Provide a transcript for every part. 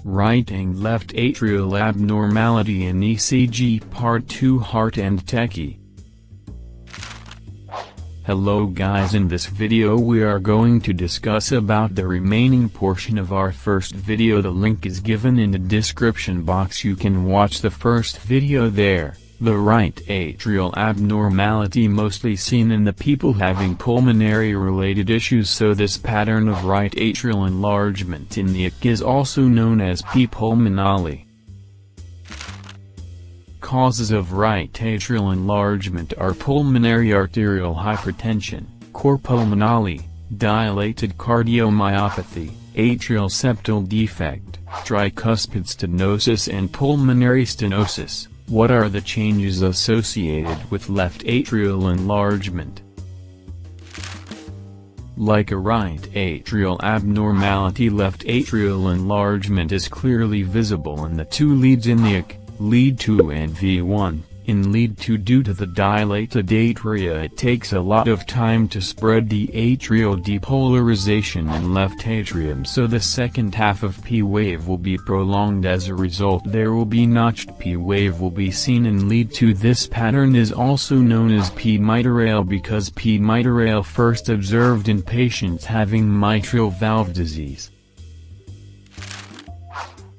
Right and left atrial abnormality in ECG Part 2 Heart&Techy. Hello guys, in this video we are going to discuss about the remaining portion of our first video. The link is given in the description box. You can watch the first video there. The right atrial abnormality mostly seen in the people having pulmonary related issues, so this pattern of right atrial enlargement in the ECG is also known as P. pulmonale. Causes of right atrial enlargement are pulmonary arterial hypertension, cor pulmonale, dilated cardiomyopathy, atrial septal defect, tricuspid stenosis and pulmonary stenosis. What are the changes associated with left atrial enlargement? Like a right atrial abnormality, left atrial enlargement is clearly visible in the two leads in the ECG, lead 2 and V1. In lead 2, due to the dilated atria, it takes a lot of time to spread the atrial depolarization in left atrium, so the second half of P wave will be prolonged. As a result, there will be notched P wave will be seen in lead 2. This pattern is also known as P mitral because P mitral first observed in patients having mitral valve disease.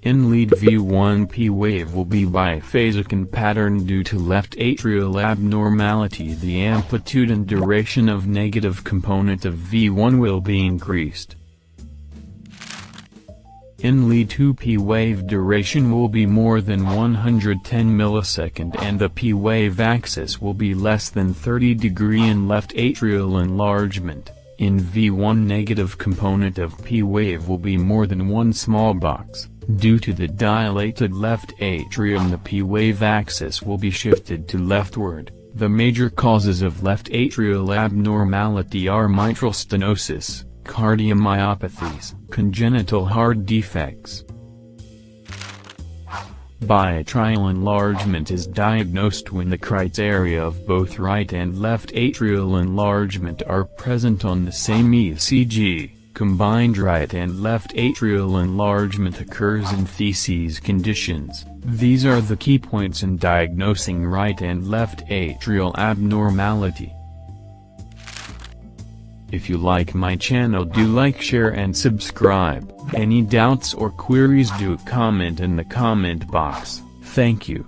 In lead V1, P wave will be biphasic in pattern due to left atrial abnormality. The amplitude and duration of negative component of V1 will be increased. In lead 2, P wave duration will be more than 110 millisecond and the P wave axis will be less than 30 degree in left atrial enlargement. In V1, negative component of P wave will be more than one small box. Due to the dilated left atrium, the P wave axis will be shifted to leftward. The major causes of left atrial abnormality are mitral stenosis, cardiomyopathies, congenital heart defects. Biatrial enlargement is diagnosed when the criteria of both right and left atrial enlargement are present on the same ECG. Combined right and left atrial enlargement occurs in feces conditions. These are the key points in diagnosing right and left atrial abnormality. If you like my channel, do like, share and subscribe. Any doubts or queries, do comment in the comment box. Thank you.